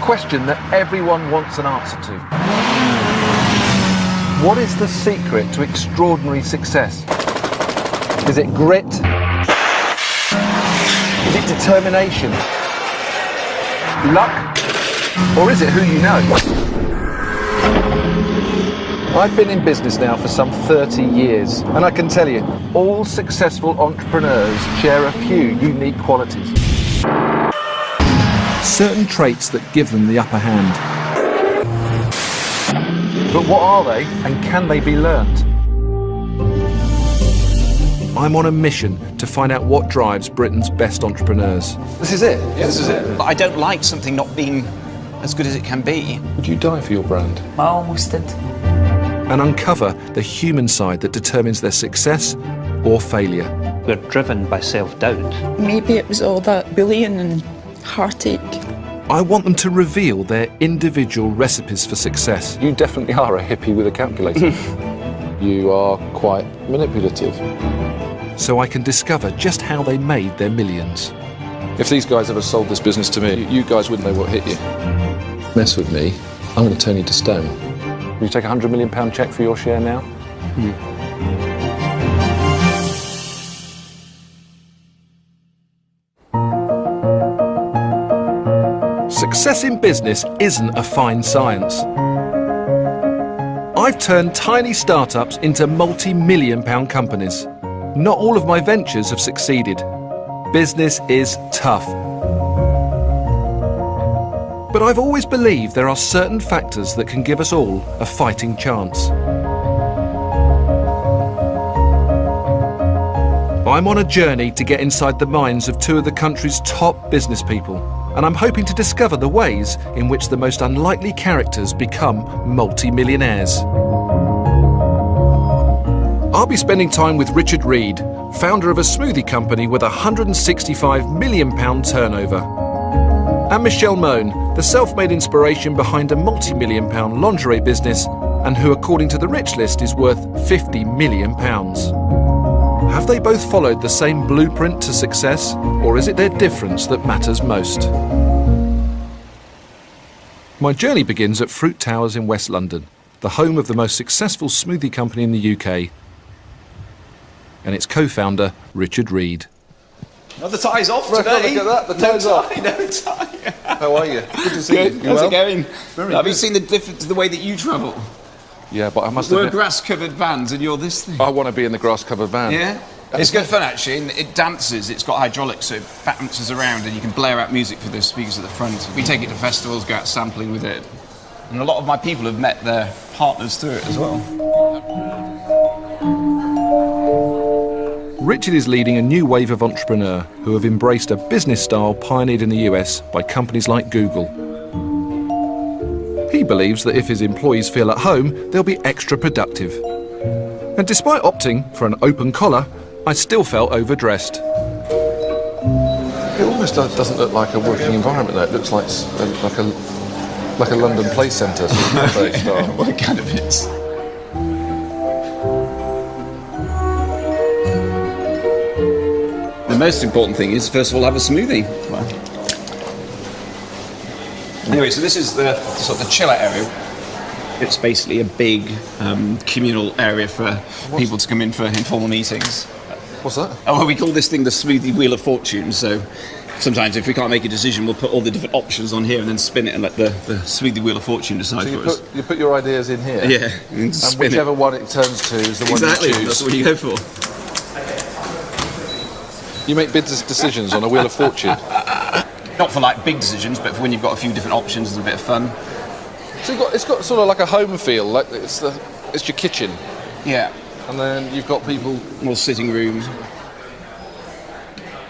question that everyone wants an answer to. What is the secret to extraordinary success? Is it grit? Is it determination? Luck? Or is it who you know? I've been in business now for some 30 years, and I can tell you, all successful entrepreneurs share a few unique qualities. Certain traits that give them the upper hand. But what are they, and can they be learned? I'm on a mission to find out what drives Britain's best entrepreneurs. This is it? Yeah, this is it. I don't like something not being as good as it can be. Would you die for your brand? I almost did. And uncover the human side that determines their success or failure. We're driven by self-doubt. Maybe it was all that bullying and heartache. I want them to reveal their individual recipes for success. You definitely are a hippie with a calculator. You are quite manipulative. So I can discover just how they made their millions. If these guys ever sold this business to me, you guys wouldn't know what hit you. Mess with me, I'm going to turn you to stone. Will you take a £100 million cheque for your share now? Success in business isn't a fine science. I've turned tiny startups into multi-million pound companies. Not all of my ventures have succeeded. Business is tough. But I've always believed there are certain factors that can give us all a fighting chance. I'm on a journey to get inside the minds of two of the country's top business people, and I'm hoping to discover the ways in which the most unlikely characters become multi-millionaires. I'll be spending time with Richard Reed, founder of a smoothie company with a £165 million turnover. And Michelle Mone, the self-made inspiration behind a multi-million pound lingerie business and who, according to the Rich List, is worth £50 million. Have they both followed the same blueprint to success, or is it their difference that matters most? My journey begins at Fruit Towers in West London, the home of the most successful smoothie company in the UK, and its co-founder, Richard Reed. Well, the tie's off Look today. at that, the tie's off. No tie. How are you? Good to see Good. you. How's well? it going? Very Have you good. seen the difference to the way that you travel? Yeah, but I must We're admit, grass-covered vans and you're this thing. I want to be in the grass-covered van. Yeah? It's good fun, actually, and it dances. It's got hydraulics, so it bounces around and you can blare out music for the speakers at the front. We take it to festivals, go out sampling with it. And a lot of my people have met their partners through it as well. Richard is leading a new wave of entrepreneurs who have embraced a business style pioneered in the US by companies like Google. He believes that if his employees feel at home, they'll be extra productive. And despite opting for an open collar, I still felt overdressed. It almost doesn't look like a working environment, though. It looks like a London play centre sort of cafe style. Well, it kind of is. The most important thing is, first of all, have a smoothie. Anyway, so this is the sort of the chiller area. It's basically a big communal area for people to come in for informal meetings. What's that? Oh, well, we call this thing the smoothie wheel of fortune. So sometimes if we can't make a decision, we'll put all the different options on here and then spin it and let the smoothie wheel of fortune decide So for us. you put your ideas in here? Yeah. And whichever one it turns to is the one Exactly, you choose. that's what you go for. You make business decisions on a wheel of fortune. Not for like big decisions, but for when you've got a few different options and a bit of fun. So it's got sort of like a home feel, like it's your kitchen, Yeah. and then you've got people. More sitting rooms.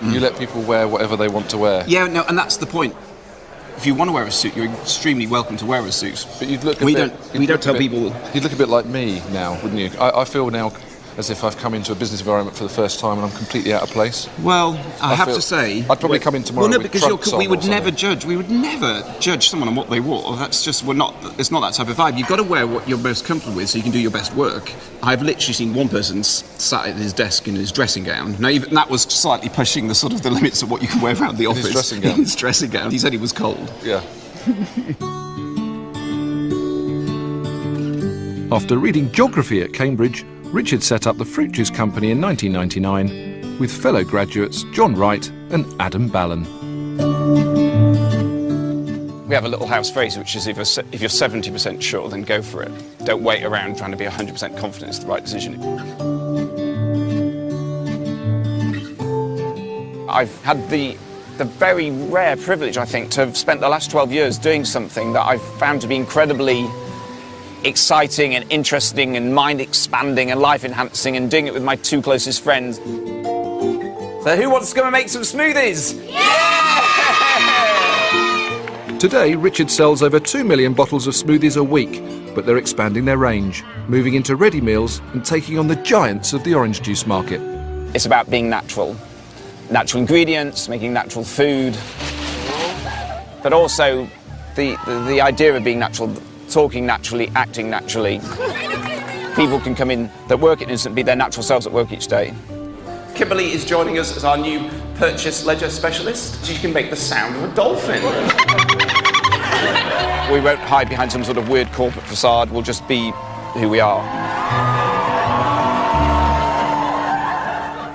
You let people wear whatever they want to wear. Yeah, no, and that's the point. If you want to wear a suit, you're extremely welcome to wear a suit. But you'd look. We don't tell people. You'd look a bit like me now, wouldn't you? I feel now as if I've come into a business environment for the first time and I'm completely out of place. Well, I have to say, I'd probably come in tomorrow. Well, no, with because trunks on we or would something. never judge. We would never judge someone on what they wore. That's just it's not that type of vibe. You've got to wear what you're most comfortable with, so you can do your best work. I've literally seen one person sat at his desk in his dressing gown. Now, even that was slightly pushing the limits of what you can wear around the office. his dressing gown. In his dressing gown. He said he was cold. Yeah. After reading geography at Cambridge, Richard set up the Fruit Juice Company in 1999 with fellow graduates John Wright and Adam Ballon. We have a little house phrase, which is if you're 70% sure, then go for it. Don't wait around trying to be 100% confident it's the right decision. I've had the very rare privilege, I think, to have spent the last 12 years doing something that I've found to be incredibly exciting and interesting and mind-expanding and life-enhancing, and doing it with my two closest friends. So who wants to come and make some smoothies? Today, Richard sells over 2 million bottles of smoothies a week, but they're expanding their range, moving into ready meals and taking on the giants of the orange juice market. It's about being natural. Natural ingredients, making natural food, but also the idea of being natural, talking naturally, acting naturally. People can come in that work at Innocent, be their natural selves at work each day. Kimberly is joining us as our new purchase ledger specialist. She can make the sound of a dolphin. We won't hide behind some sort of weird corporate facade, we'll just be who we are.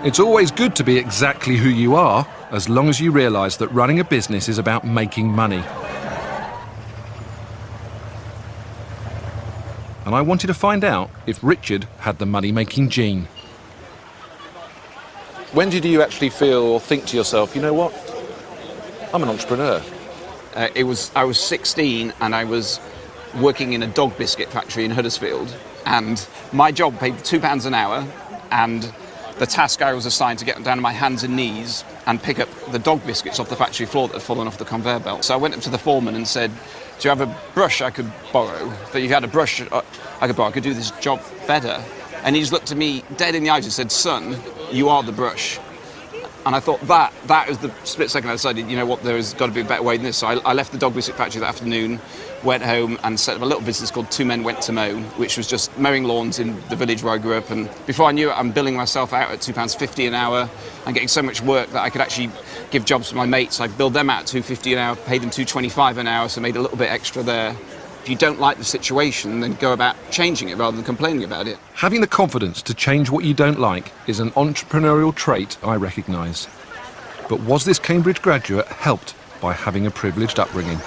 It's always good to be exactly who you are, as long as you realise that running a business is about making money. And I wanted to find out if Richard had the money-making gene. When did you actually feel or think to yourself, you know what, I'm an entrepreneur? I was 16 and I was working in a dog biscuit factory in Huddersfield, and my job paid £2 an hour, and the task I was assigned to get down on my hands and knees and pick up the dog biscuits off the factory floor that had fallen off the conveyor belt. So I went up to the foreman and said, do you have a brush I could borrow? If you had a brush I could borrow, I could do this job better. And he just looked at me dead in the eyes and said, son, you are the brush. And I thought that was the split second I decided, you know what, there's got to be a better way than this. So I left the dog biscuit factory that afternoon, went home and set up a little business called Two Men Went to Mow, which was just mowing lawns in the village where I grew up. And before I knew it, I'm billing myself out at £2.50 an hour and getting so much work that I could actually give jobs to my mates. I billed them out at £2.50 an hour, paid them £2.25 an hour, so made a little bit extra there. If you don't like the situation, then go about changing it rather than complaining about it. Having the confidence to change what you don't like is an entrepreneurial trait I recognise. But was this Cambridge graduate helped by having a privileged upbringing?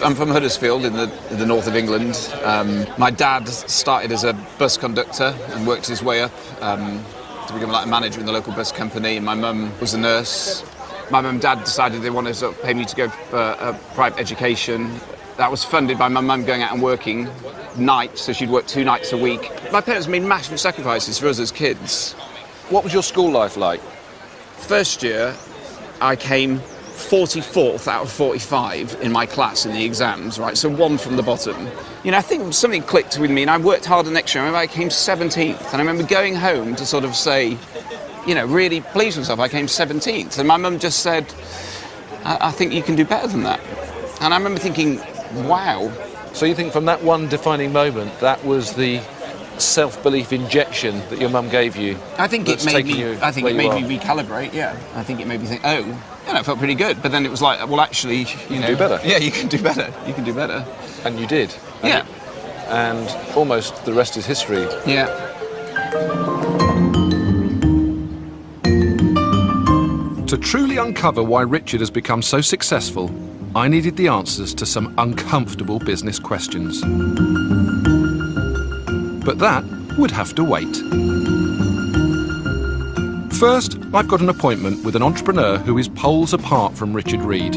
I'm from Huddersfield in the north of England. My dad started as a bus conductor and worked his way up to become like a manager in the local bus company, and my mum was a nurse. My mum and dad decided they wanted to sort of pay me to go for a private education. That was funded by my mum going out and working nights, so she'd work 2 nights a week. My parents made massive sacrifices for us as kids. What was your school life like? First year, I came 44th out of 45 in my class in the exams, right? So 1 from the bottom. You know, I think something clicked with me, and I worked harder next year. I remember I came 17th, and I remember going home to sort of say, you know, really please myself, I came 17th. And my mum just said, I think you can do better than that. And I remember thinking, wow. So you think from that one defining moment, that was the self-belief injection that your mum gave you? I think it made me recalibrate, yeah. I think it made me think, oh, you know, it felt pretty good. But then it was like, well, actually, you know, do better. Yeah, you can do better. You can do better. And you did. Yeah. And almost the rest is history. Yeah. To truly uncover why Richard has become so successful, I needed the answers to some uncomfortable business questions. But that would have to wait. First, I've got an appointment with an entrepreneur who is poles apart from Richard Reed.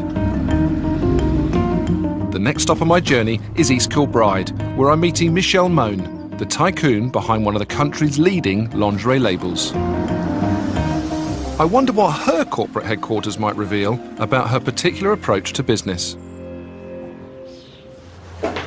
The next stop on my journey is East Kilbride, where I'm meeting Michelle Mone, the tycoon behind one of the country's leading lingerie labels. I wonder what her corporate headquarters might reveal about her particular approach to business.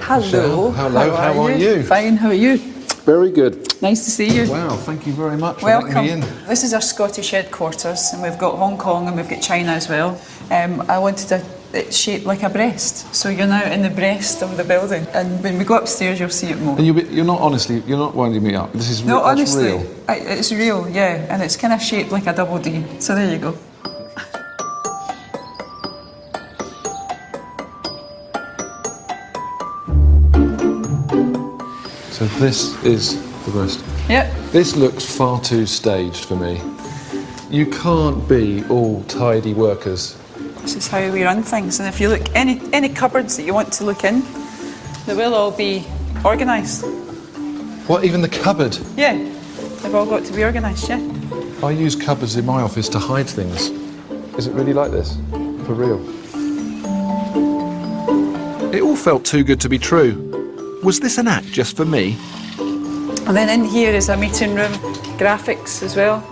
Hello. Hello, how are you? Fine, how are you? Very good. Nice to see you. Wow, thank you very much for Welcome. letting me in. This is our Scottish headquarters, and we've got Hong Kong and we've got China as well. I wanted it shaped like a breast, so you're now in the breast of the building. And when we go upstairs, you'll see it more. And you're not winding me up. This is No, that's honestly, real. It's real, yeah, and it's kind of shaped like a double D. So there you go. This is the worst. Yep. This looks far too staged for me. You can't be all tidy workers. This is how we run things. And if you look, any cupboards that you want to look in, they will all be organised. What, even the cupboard? Yeah, they've all got to be organised, yeah. I use cupboards in my office to hide things. Is it really like this? For real? It all felt too good to be true. Was this an act just for me? And then in here is a meeting room, graphics as well.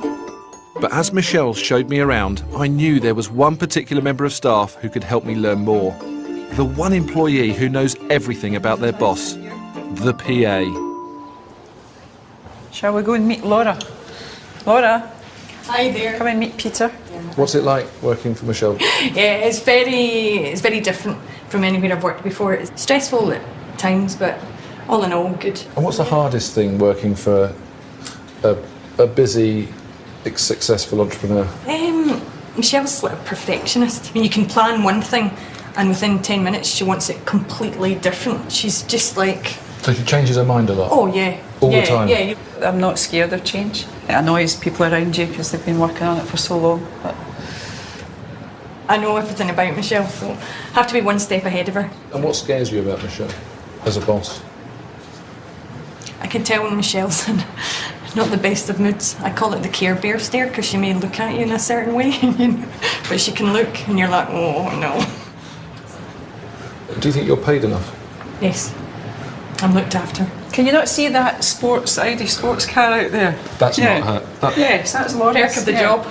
But as Michelle showed me around, I knew there was one particular member of staff who could help me learn more. The one employee who knows everything about their boss, the PA. Shall we go and meet Laura? Laura, Hi there. come and meet Peter. What's it like working for Michelle? Yeah, it's very different from anywhere I've worked before. It's stressful at times, but all in all, good. And what's the hardest thing working for a busy, successful entrepreneur? Michelle's like a perfectionist. I mean, you can plan one thing, and within 10 minutes she wants it completely different. She's just like... So she changes her mind a lot? Oh, yeah. All the time? Yeah. I'm not scared of change. It annoys people around you because they've been working on it for so long. But I know everything about Michelle, so I have to be one step ahead of her. And what scares you about Michelle as a boss? I can tell when Michelle's in not the best of moods. I call it the Care Bear stare because she may look at you in a certain way, you know, but she can look and you're like, oh no. Do you think you're paid enough? Yes, I'm looked after. can you not see that Audi sports car out there? That's Yeah. not her. Yes, that's Laura's. Perk of the yeah. job.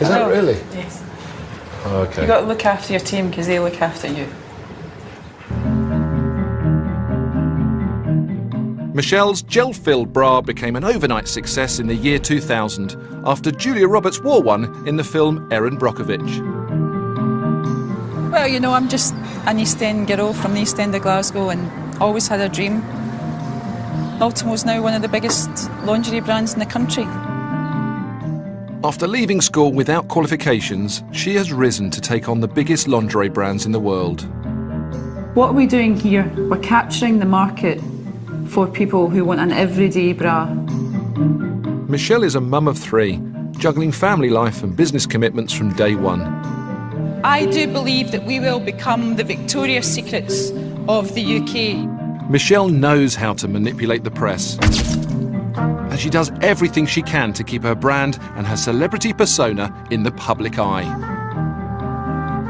Is that really? Yes. Oh, okay. You've got to look after your team because they look after you. Michelle's gel-filled bra became an overnight success in the year 2000 after Julia Roberts wore one in the film Erin Brockovich. Well, you know, I'm just an East End girl from the East End of Glasgow and always had a dream. Ultimo's now one of the biggest lingerie brands in the country. After leaving school without qualifications, she has risen to take on the biggest lingerie brands in the world. What are we doing here? We're capturing the market for people who want an everyday bra. Michelle is a mum of 3, juggling family life and business commitments from day one. I do believe that we will become the Victoria's Secrets of the UK. Michelle knows how to manipulate the press. And she does everything she can to keep her brand and her celebrity persona in the public eye.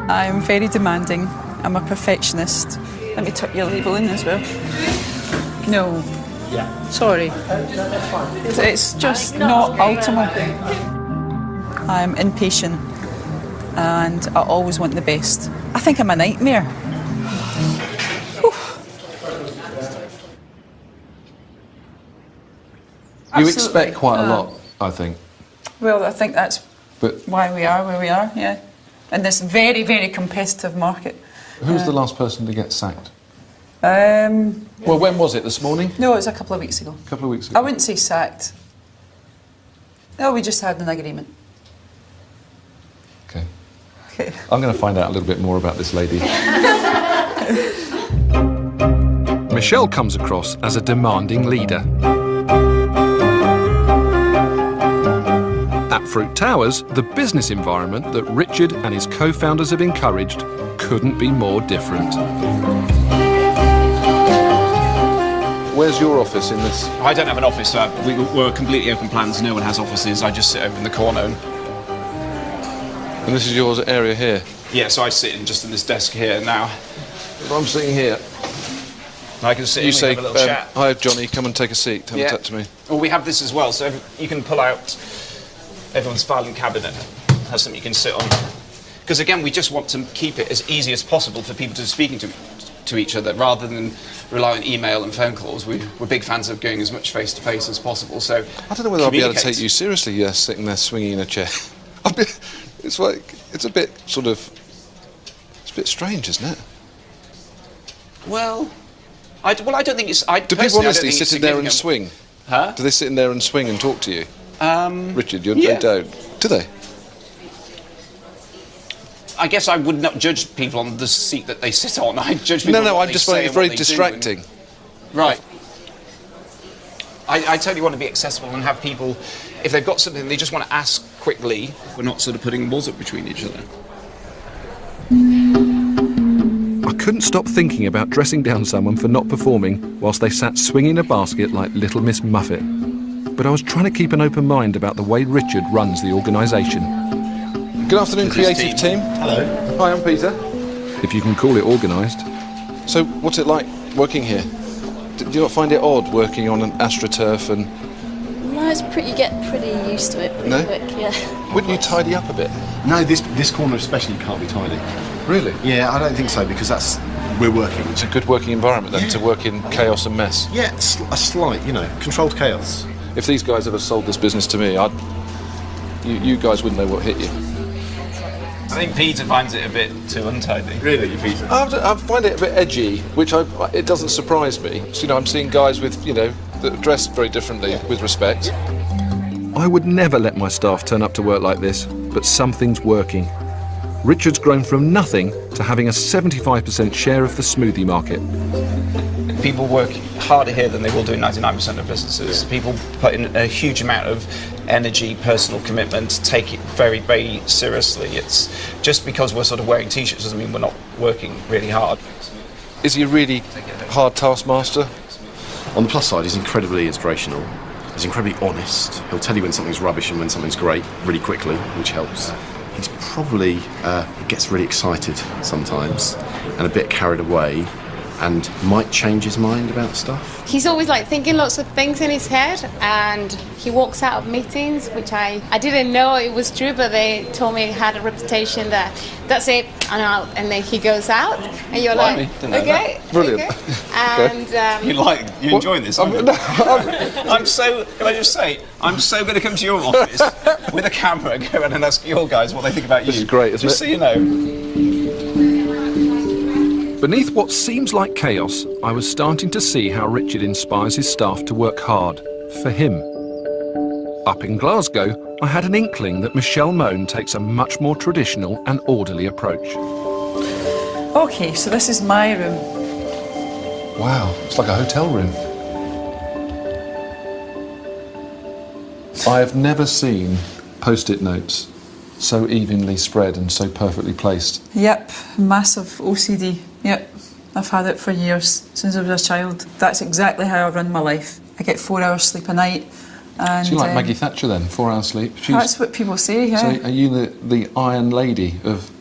I'm very demanding. I'm a perfectionist. Let me tuck your label in as well. No. Yeah. Sorry. It's just not Ultimo. I'm impatient and I always want the best. I think I'm a nightmare. You expect quite a lot, I think. Well, I think that's But why we are where we are, yeah. In this very, very competitive market. who's the last person to get sacked? Um, Well, when was it? This morning? no, it was a couple of weeks ago. A couple of weeks I ago. wouldn't say sacked. No, we just had an agreement. Okay. Okay. I'm going to find out a little bit more about this lady. Michelle comes across as a demanding leader. At Fruit Towers, the business environment that Richard and his co-founders have encouraged couldn't be more different. Where's your office in this? I don't have an office. We're completely open plans. No one has offices. I just sit over in the corner. And this is your area here? Yeah, so I sit just in this desk here now. I'm sitting here. I can sit You and we say, have a little chat. hi Johnny, come and take a seat. Have a chat to me. Well, we have this as well, so you can pull out everyone's filing cabinet. Has something you can sit on. Because again, we just want to keep it as easy as possible for people to be speaking to each other, rather than rely on email and phone calls. We're big fans of going as much face-to-face as possible, so I don't know whether I'll be able to communicate. take you seriously, sitting there swinging in a chair. It's like, it's a bit strange, isn't it? Well, I don't think it's... Do people honestly sit in there and swing? Huh? Do they sit in there and swing and talk to you? Richard, they yeah. don't. Do they? I guess I would not judge people on the seat that they sit on. I judge people on No, what I'm they just say finding it and very what they do distracting. and- Right. I totally want to be accessible and have people, if they've got something they just want to ask quickly, we're not sort of putting walls up between each other. I couldn't stop thinking about dressing down someone for not performing whilst they sat swinging a basket like Little Miss Muffet. But I was trying to keep an open mind about the way Richard runs the organisation. Good afternoon, creative team. Hello. Hi, I'm Peter. If you can call it organised. So, what's it like working here? Do you not find it odd working on an AstroTurf and... No, you get pretty used to it pretty quick, yeah. Wouldn't you tidy up a bit? No, this corner especially can't be tidy. Really? Yeah, I don't think so, because we're working. It's a good working environment then, to work in chaos and mess. Yeah, a slight, controlled chaos. If these guys ever sold this business to me, you guys wouldn't know what hit you. I think Peter finds it a bit too untidy. Really, Peter? I find it a bit edgy, which it doesn't surprise me. So, I'm seeing guys with, that dress very differently, with respect. I would never let my staff turn up to work like this, but something's working. Richard's grown from nothing to having a 75% share of the smoothie market. People work harder here than they will do in 99% of businesses. People put in a huge amount of energy, personal commitment, take it very, very seriously. It's just because we're sort of wearing t-shirts doesn't mean we're not working really hard. Is he a really hard taskmaster? On the plus side, he's incredibly inspirational. He's incredibly honest. He'll tell you when something's rubbish and when something's great really quickly, which helps. He's probably gets really excited sometimes and a bit carried away, and might change his mind about stuff. He's always thinking lots of things in his head, and he walks out of meetings, which I didn't know it was true, but they told me he had a reputation that's it, I'm out, and then he goes out, and you're like, okay, brilliant. Okay. And you enjoying this? Can I just say, I'm so going to come to your office with a camera and go around and ask your guys what they think about you. This is great, isn't it? Just so you know. Beneath what seems like chaos, I was starting to see how Richard inspires his staff to work hard for him. Up in Glasgow, I had an inkling that Michelle Mone takes a much more traditional and orderly approach. Okay, so this is my room. Wow, it's like a hotel room. I have never seen post-it notes so evenly spread and so perfectly placed. Yep, massive OCD. Yep, I've had it for years, since I was a child. That's exactly how I run my life. I get 4 hours sleep a night. And, so you're like Maggie Thatcher then, 4 hours sleep? That's what people say, yeah. So are you the iron lady of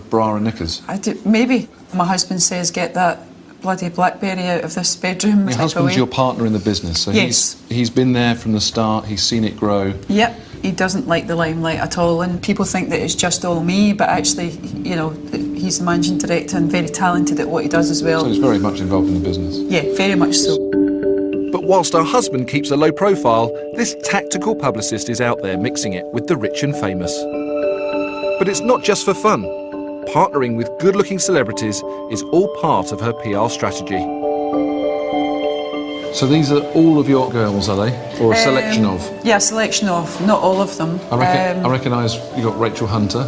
bra and knickers? I do, maybe. My husband says, get that bloody BlackBerry out of this bedroom. Your husband's your partner in the business, so yes. he's been there from the start, he's seen it grow. Yep, he doesn't like the limelight at all, and people think that it's just all me, but actually, he's the managing director and very talented at what he does as well. So he's very much involved in the business? Yeah, very much so. But whilst our husband keeps a low profile, this tactical publicist is out there mixing it with the rich and famous. But it's not just for fun. Partnering with good-looking celebrities is all part of her PR strategy. So these are all of your girls, are they? Or a selection of? Yeah, a selection of, not all of them. I recognise you got Rachel Hunter.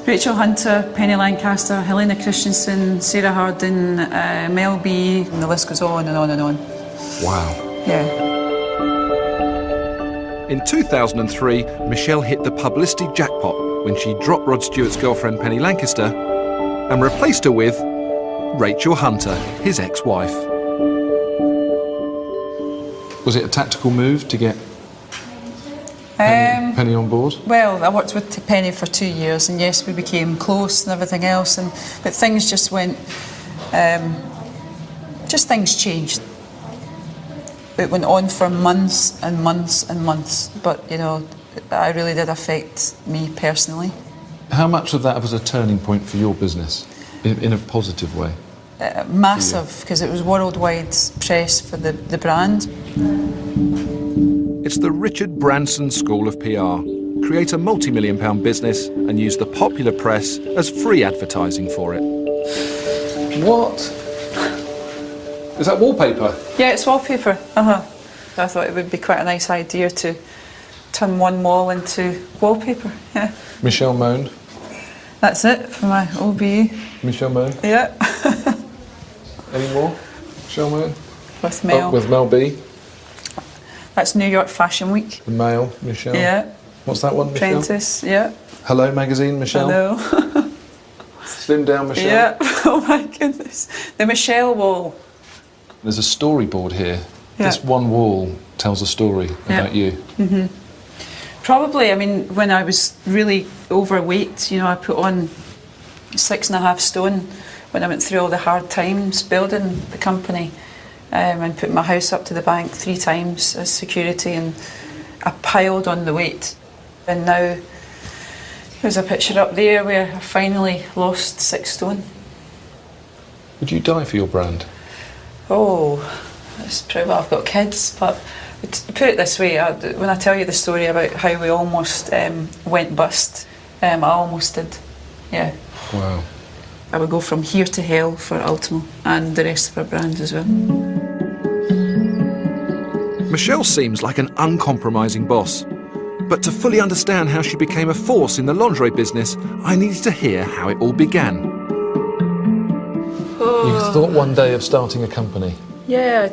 Rachel Hunter, Penny Lancaster, Helena Christensen, Sarah Harding, Mel B, and the list goes on and on and on. Wow. Yeah. In 2003, Michelle hit the publicity jackpot when she dropped Rod Stewart's girlfriend Penny Lancaster and replaced her with Rachel Hunter, his ex-wife. Was it a tactical move to get Penny on board? Well, I worked with Penny for 2 years, and yes, we became close and everything else, but things just went, things changed. It went on for months and months and months, but I really did affect me personally. How much of that was a turning point for your business, in a positive way? Massive, because it was worldwide press for the brand. It's the Richard Branson School of PR. Create a multi-million-pound business and use the popular press as free advertising for it. What? Is that wallpaper? Yeah, it's wallpaper. I thought it would be quite a nice idea to turn one wall into wallpaper. Yeah. Michelle Mone. That's it for my OBE. Michelle Mone. Yeah. Any more? Michelle Mone. With Mel. With Mel B. That's New York Fashion Week. The Mail, Michelle. Yeah. What's that one, Michelle? Apprentice, yeah. Hello Magazine, Michelle. Hello. Slim down, Michelle. Yeah. Oh my goodness. The Michelle wall. There's a storyboard here. Yeah. This one wall tells a story about you. Mm-hmm. Probably, I mean, when I was really overweight, you know, I put on 6.5 stone when I went through all the hard times building the company, and put my house up to the bank 3 times as security, and I piled on the weight. And now there's a picture up there where I finally lost 6 stone. Would you die for your brand? Oh, that's probably, well, I've got kids, but to put it this way, when I tell you the story about how we almost went bust, I almost did, yeah. Wow. I would go from here to hell for Ultimo and the rest of our brands as well. Michelle seems like an uncompromising boss. But to fully understand how she became a force in the lingerie business, I needed to hear how it all began. You thought one day of starting a company? Yeah,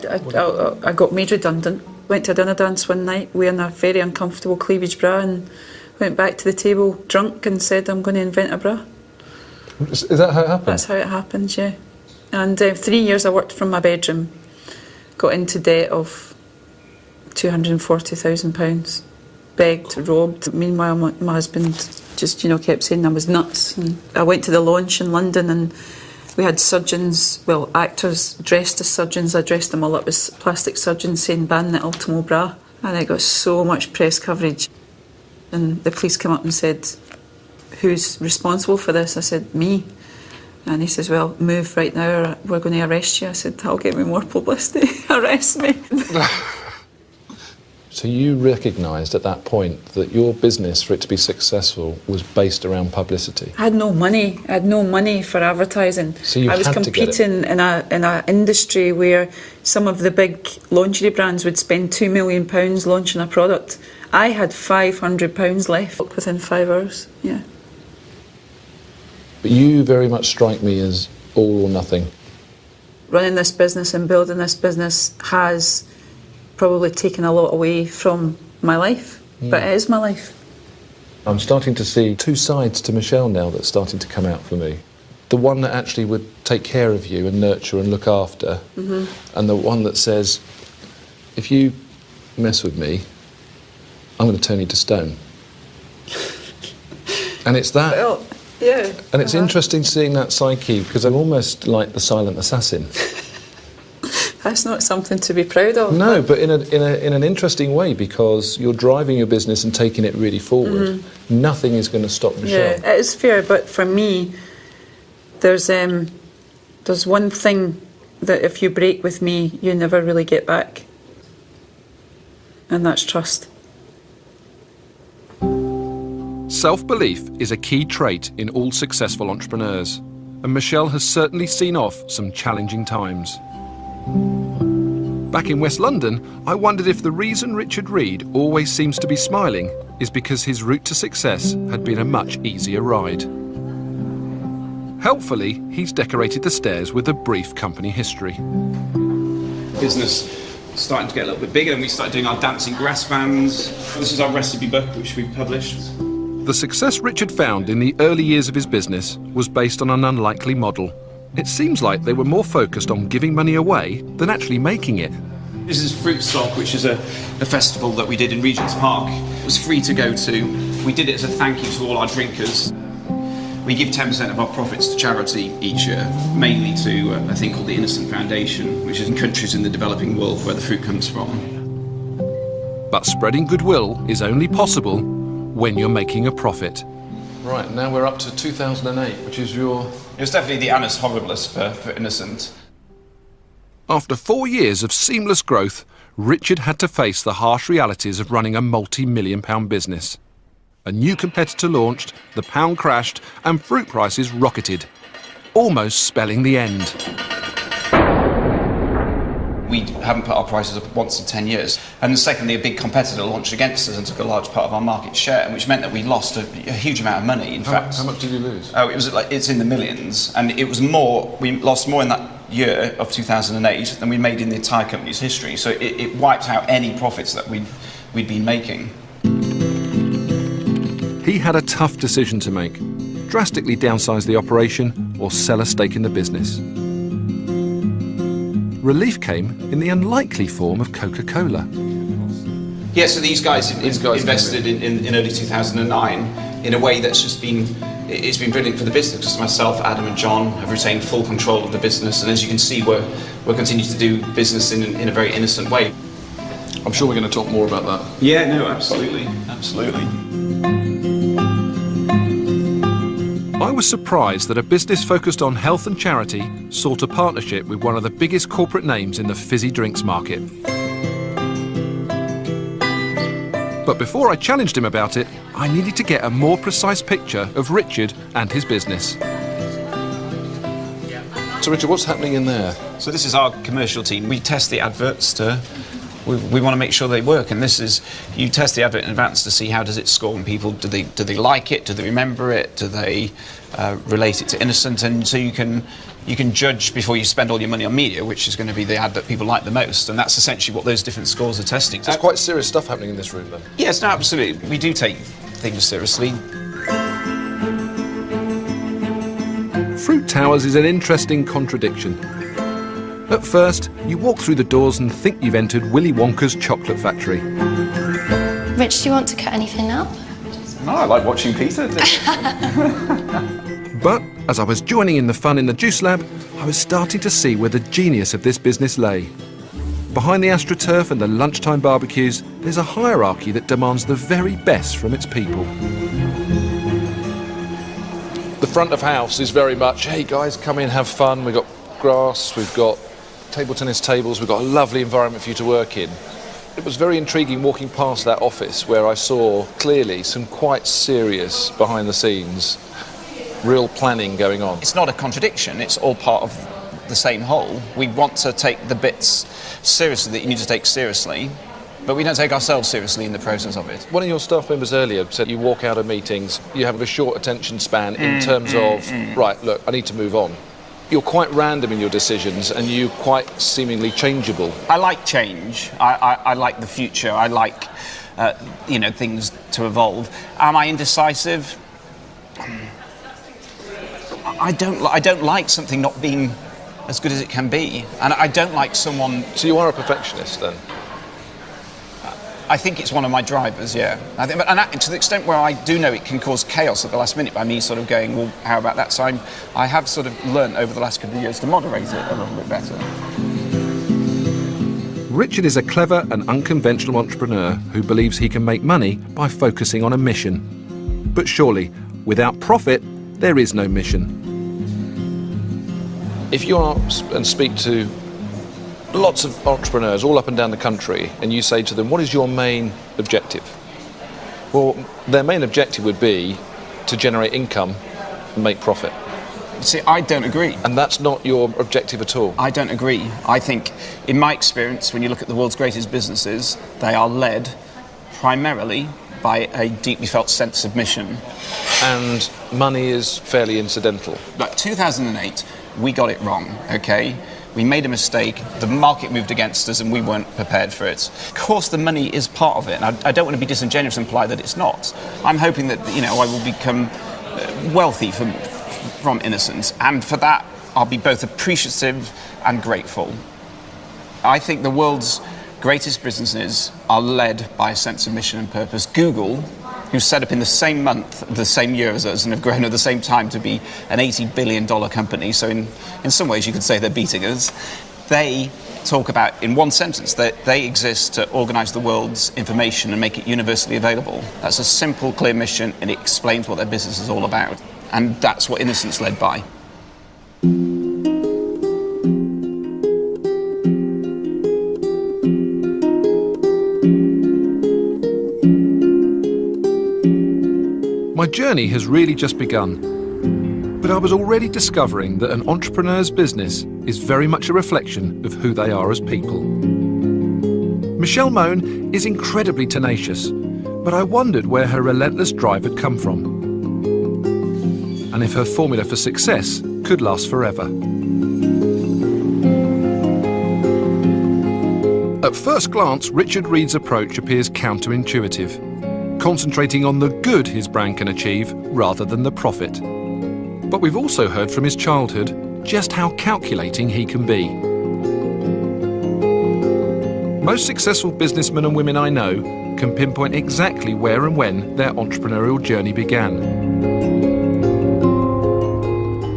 I got made redundant. Went to a dinner dance one night wearing a very uncomfortable cleavage bra and went back to the table drunk and said, I'm going to invent a bra. Is that how it happened? That's how it happens, yeah. And 3 years I worked from my bedroom, got into debt of £240,000. Begged, robbed. Meanwhile, my husband just, you know, kept saying I was nuts. And I went to the launch in London and we had surgeons, well, actors dressed as surgeons. I dressed them all up as plastic surgeons saying ban the Ultimo bra. And I got so much press coverage. And the police came up and said, who's responsible for this? I said, me. And he says, well, move right now or we're going to arrest you. I said, that'll get me more publicity. Arrest me. So you recognised at that point that your business, for it to be successful, was based around publicity? I had no money. I had no money for advertising. So you I was had to get it. competing in an industry where some of the big lingerie brands would spend £2 million launching a product. I had £500 left within 5 hours. Yeah. But you very much strike me as all or nothing. Running this business and building this business has probably taken a lot away from my life, but it is my life. I'm starting to see 2 sides to Michelle now that's starting to come out for me. The one that actually would take care of you and nurture and look after, and the one that says, if you mess with me, I'm going to turn you to stone. And it's that. Well, yeah. And it's interesting seeing that psyche, because I'm almost like the silent assassin. That's not something to be proud of. No, but in an interesting way, because you're driving your business and taking it really forward. Nothing is going to stop Michelle. Yeah, it is fair, but for me, there's one thing that if you break with me, you never really get back. And that's trust. Self-belief is a key trait in all successful entrepreneurs, and Michelle has certainly seen off some challenging times. Back in West London, I wondered if the reason Richard Reed always seems to be smiling is because his route to success had been a much easier ride. Helpfully, he's decorated the stairs with a brief company history. Business starting to get a little bit bigger, and we started doing our dancing grass vans. This is our recipe book, which we published. The success Richard found in the early years of his business was based on an unlikely model. It seems like they were more focused on giving money away than actually making it. This is Fruit Stock, which is a festival that we did in Regent's Park. It was free to go to. We did it as a thank you to all our drinkers. We give 10% of our profits to charity each year, mainly to a thing called the Innocent Foundation, which is in countries in the developing world where the fruit comes from. But spreading goodwill is only possible when you're making a profit. Right, now we're up to 2008, which is your... It was definitely the annus horribilis for Innocent. After 4 years of seamless growth, Richard had to face the harsh realities of running a multi-million-pound business. A new competitor launched, the pound crashed, and fruit prices rocketed, almost spelling the end. We haven't put our prices up once in 10 years. And secondly, a big competitor launched against us and took a large part of our market share, which meant that we lost a huge amount of money, in fact. How much did you lose? Oh, it's in the millions. And it was more, we lost more in that year of 2008 than we made in the entire company's history. So it wiped out any profits that we'd been making. He had a tough decision to make: drastically downsize the operation or sell a stake in the business. Relief came in the unlikely form of Coca-Cola. Yeah, so these guys invested in early 2009 in a way that's just been, it's been brilliant for the business, because myself, Adam and John have retained full control of the business, and as you can see, we're continuing to do business in a very innocent way. I'm sure we're going to talk more about that. Yeah, no, absolutely, absolutely. I was surprised that a business focused on health and charity sought a partnership with one of the biggest corporate names in the fizzy drinks market. But before I challenged him about it, I needed to get a more precise picture of Richard and his business. So Richard, what's happening in there? So this is our commercial team. We test the adverts we want to make sure they work, and this is, you test the advert in advance to see how does it score on people. Do they like it? Do they remember it? Do they relate it to innocent? And so you can judge before you spend all your money on media, which is going to be the ad that people like the most, and that's essentially what those different scores are testing. There's quite serious stuff happening in this room then. Yes, no, absolutely. We do take things seriously. Fruit Towers is an interesting contradiction. At first, you walk through the doors and think you've entered Willy Wonka's chocolate factory. Rich, do you want to cut anything up? No, I like watching Peter. But as I was joining in the fun in the juice lab, I was starting to see where the genius of this business lay. Behind the AstroTurf and the lunchtime barbecues, there's a hierarchy that demands the very best from its people. The front of house is very much, hey guys, come in, have fun. We've got grass, we've got table tennis tables, we've got a lovely environment for you to work in. It was very intriguing walking past that office where I saw clearly some quite serious behind the scenes, real planning going on. It's not a contradiction, it's all part of the same whole. We want to take the bits seriously that you need to take seriously, but we don't take ourselves seriously in the process of it. One of your staff members earlier said you walk out of meetings, you have a short attention span in terms of, right, look, I need to move on. You're quite random in your decisions and you're quite seemingly changeable. I like change. I like the future. I like, things to evolve. Am I indecisive? I don't like something not being as good as it can be, and I don't like someone. So you are a perfectionist then? I think it's one of my drivers, yeah. To the extent where I do know it can cause chaos at the last minute by me sort of going, well, how about that? So I have sort of learnt over the last couple of years to moderate it a little bit better. Richard is a clever and unconventional entrepreneur who believes he can make money by focusing on a mission. But surely, without profit, there is no mission. If you are and speak to lots of entrepreneurs all up and down the country, and you say to them, what is your main objective? Well, their main objective would be to generate income and make profit. See, I don't agree. And that's not your objective at all? I don't agree. I think, in my experience, when you look at the world's greatest businesses, they are led primarily by a deeply felt sense of mission. And money is fairly incidental. Like 2008, we got it wrong, okay? We made a mistake, the market moved against us and we weren't prepared for it. Of course the money is part of it, and I don't want to be disingenuous and imply that it's not. I'm hoping that, I will become wealthy from innocence, and for that I'll be both appreciative and grateful. I think the world's greatest businesses are led by a sense of mission and purpose. Google, who's set up in the same month, the same year as us, and have grown at the same time to be an $80 billion company, so in some ways you could say they're beating us, they talk about, in one sentence, that they exist to organise the world's information and make it universally available. That's a simple, clear mission, and it explains what their business is all about. And that's what Innocent's led by. My journey has really just begun, but I was already discovering that an entrepreneur's business is very much a reflection of who they are as people. Michelle Mone is incredibly tenacious, but I wondered where her relentless drive had come from, and if her formula for success could last forever. At first glance, Richard Reed's approach appears counterintuitive, concentrating on the good his brand can achieve rather than the profit. But we've also heard from his childhood just how calculating he can be. Most successful businessmen and women I know can pinpoint exactly where and when their entrepreneurial journey began.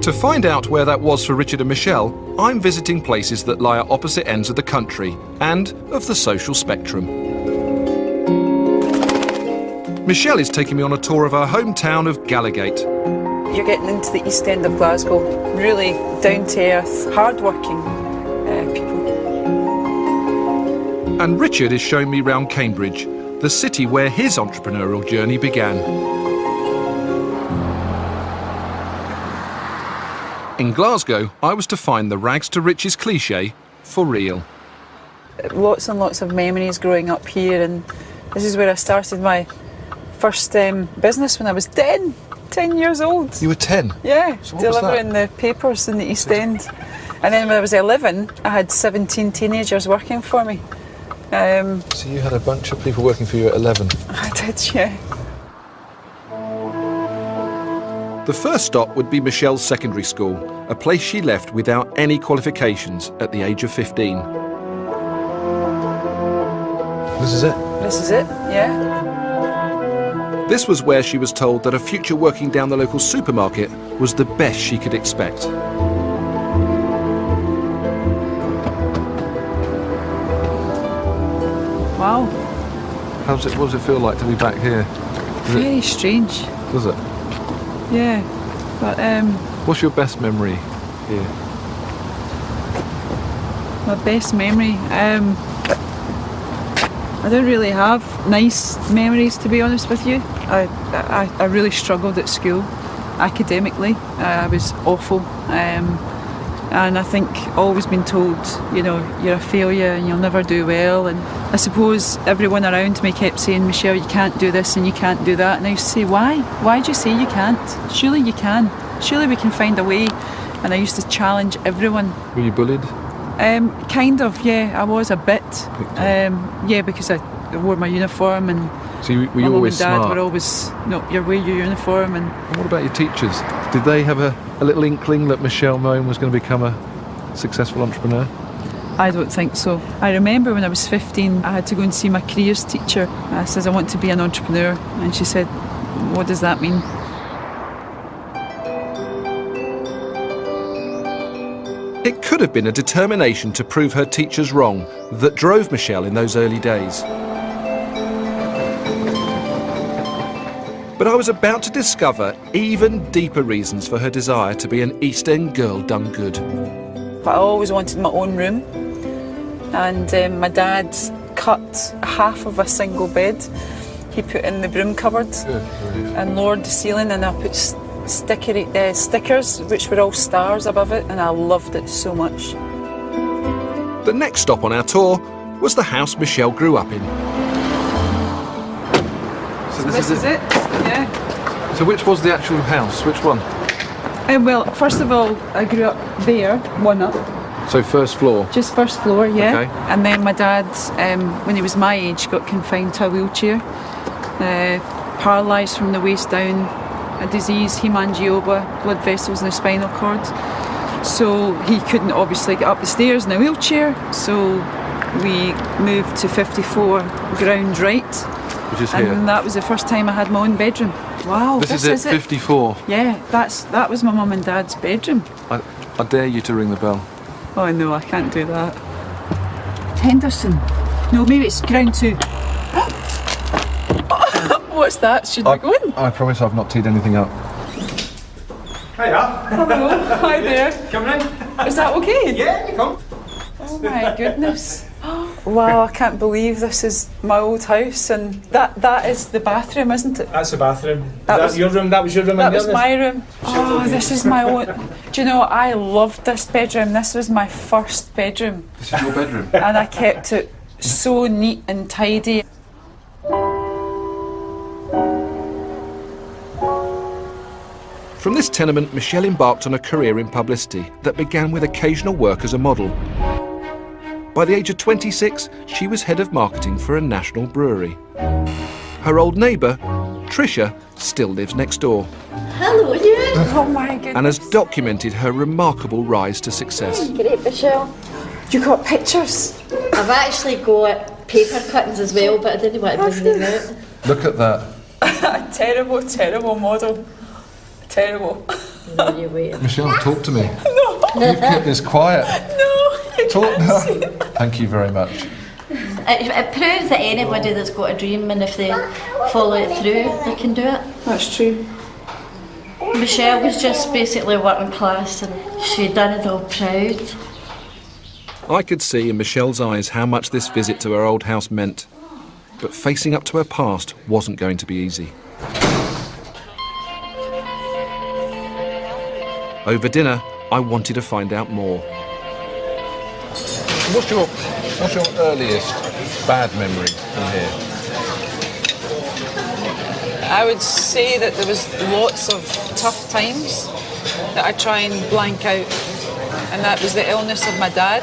To find out where that was for Richard and Michelle, I'm visiting places that lie at opposite ends of the country and of the social spectrum. Michelle is taking me on a tour of our hometown of Gallowgate. You're getting into the East End of Glasgow. Really down-to-earth, hard-working people. And Richard is showing me round Cambridge, the city where his entrepreneurial journey began. In Glasgow, I was to find the rags to riches cliché for real. Lots and lots of memories growing up here, and this is where I started my first business when I was 10 years old. You were 10? Yeah, So what was delivering the papers in the East End. And then when I was 11, I had 17 teenagers working for me. So you had a bunch of people working for you at 11? I did, yeah. The first stop would be Michelle's secondary school, a place she left without any qualifications at the age of 15. This is it? This is it, yeah. This was where she was told that a future working down the local supermarket was the best she could expect. Wow. What does it feel like to be back here? Very strange. Does it? Yeah, but What's your best memory here? my best memory, I don't really have nice memories, to be honest with you. I really struggled at school, academically. I was awful, and I think always been told, you know, you're a failure and you'll never do well. And I suppose everyone around me kept saying, Michelle, you can't do this and you can't do that. And I used to say, why? Why do you say you can't? Surely you can. Surely we can find a way. And I used to challenge everyone. Were you bullied? Kind of, yeah. I was a bit. Yeah, because I wore my uniform, and So were my you mum always and dad smart? were always, no, you wear your uniform. And what about your teachers? Did they have a little inkling that Michelle Mone was going to become a successful entrepreneur? I don't think so. I remember when I was 15, I had to go and see my careers teacher. I said, I want to be an entrepreneur. And she said, what does that mean? It could have been a determination to prove her teachers wrong that drove Michelle in those early days. But I was about to discover even deeper reasons for her desire to be an East End girl done good. I always wanted my own room, and my dad cut half of a single bed. He put in the broom cupboard and lowered the ceiling, and I put stickers which were all stars above it, and I loved it so much. The next stop on our tour was the house Michelle grew up in. So This is it, yeah. So which was the actual house? Which one? Well, first of all, I grew up there, one up. So first floor? Just first floor, yeah. Okay. And then my dad, when he was my age, got confined to a wheelchair, paralysed from the waist down, a disease, hemangioma, blood vessels in the spinal cord. So he couldn't obviously get up the stairs in a wheelchair, so we moved to 54 Ground Right. Which is here? And that was the first time I had my own bedroom. Wow, This is it, 54? Yeah, that was my mum and dad's bedroom. I dare you to ring the bell. Oh no, I can't do that. Henderson. No, maybe it's Ground 2. What's that? Should we go in? I promise I've not teed anything up. Hiya. Hello, hi there. Coming in? Is that okay? Yeah, you come. Oh my goodness. Wow, I can't believe this is my old house, and that is the bathroom, isn't it? That's the bathroom. That That was your room, that was your room. That and the was others? my room. Oh, this is my own. Do you know, I loved this bedroom. This was my first bedroom. This is your bedroom? And I kept it so neat and tidy. From this tenement, Michelle embarked on a career in publicity that began with occasional work as a model. By the age of 26, she was head of marketing for a national brewery. Her old neighbour, Tricia, still lives next door. Hello, you. Oh my goodness. And has documented her remarkable rise to success. Great, Michelle. You got pictures? I've actually got paper cuttings as well, but I didn't want to bring them out. Look at that. A terrible, terrible model. Terrible. No, you're waiting. Michelle, talk to me. No. You've kept this quiet. No, I Talk can't now. see it. Thank you very much. It proves that anybody that's got a dream, and if they follow it through, they can do it. That's true. Michelle was just basically working class, and she'd done it all proud. I could see in Michelle's eyes how much this visit to her old house meant. But facing up to her past wasn't going to be easy. Over dinner, I wanted to find out more. What's your earliest bad memory from here? I would say that there was lots of tough times that I try and blank out. And that was the illness of my dad.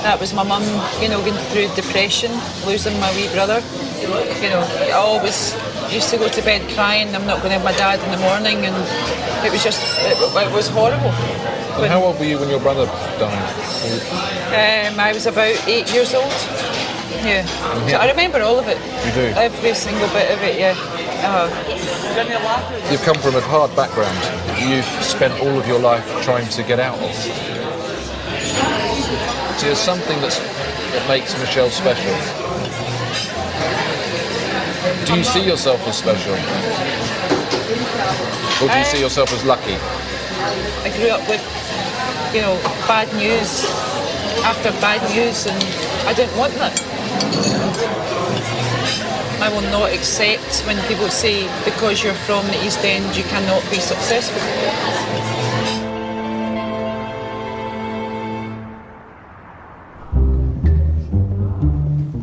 That was my mum, going through depression, losing my wee brother. I always used to go to bed crying, I'm not going to have my dad in the morning, and it was just, it was horrible. And how old were you when your brother died? I was about 8 years old. Yeah. So I remember all of it. You do? Every single bit of it, yeah. You've come from a hard background. You've spent all of your life trying to get out of. So there's something that makes Michelle special. Do you see yourself as special? Or do you see yourself as lucky? I grew up with, bad news after bad news, and I didn't want that. I will not accept when people say because you're from the East End you cannot be successful.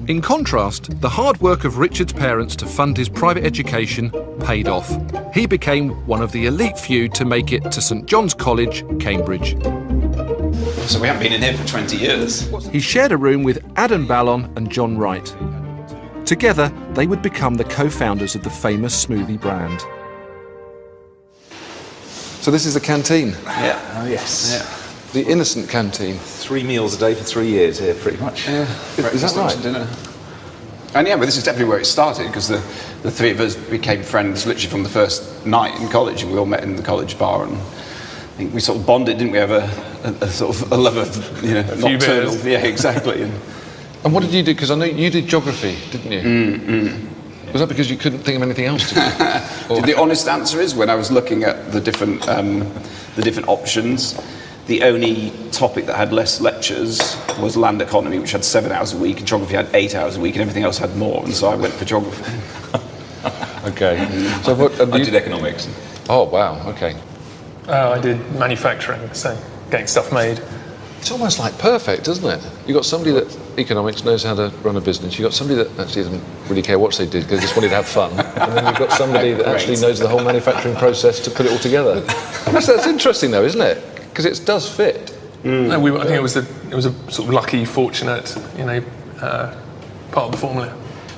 In contrast, the hard work of Richard's parents to fund his private education paid off. He became one of the elite few to make it to St John's College, Cambridge. So we haven't been in here for 20 years. He shared a room with Adam Ballon and John Wright. Together, they would become the co-founders of the famous smoothie brand. So this is the canteen? Yeah, oh yes. Yeah. The innocent canteen. 3 meals a day for 3 years here, pretty much. Yeah. Is that right? Dinner. And yeah, but this is definitely where it started, because the three of us became friends literally from the first night in college, and we all met in the college bar, and I think we sort of bonded, didn't we? Have a sort of a love of, nocturnal. Yeah, exactly. And what did you do? Because I know you did geography, didn't you? Was that because you couldn't think of anything else to do? The honest answer is, when I was looking at the different options, the only topic that had less lectures was land economy, which had 7 hours a week, and geography had 8 hours a week, and everything else had more, and so I went for geography. Okay. So what? I did economics. Oh wow. Okay. I did manufacturing, so getting stuff made. It's almost like perfect, isn't it? You've got somebody that economics knows how to run a business. You've got somebody that actually doesn't really care what they did because they just wanted to have fun. And then you've got somebody that actually knows the whole manufacturing process to put it all together. That's interesting though, isn't it? Because it does fit. No, I think it was a sort of lucky, fortunate, part of the formula.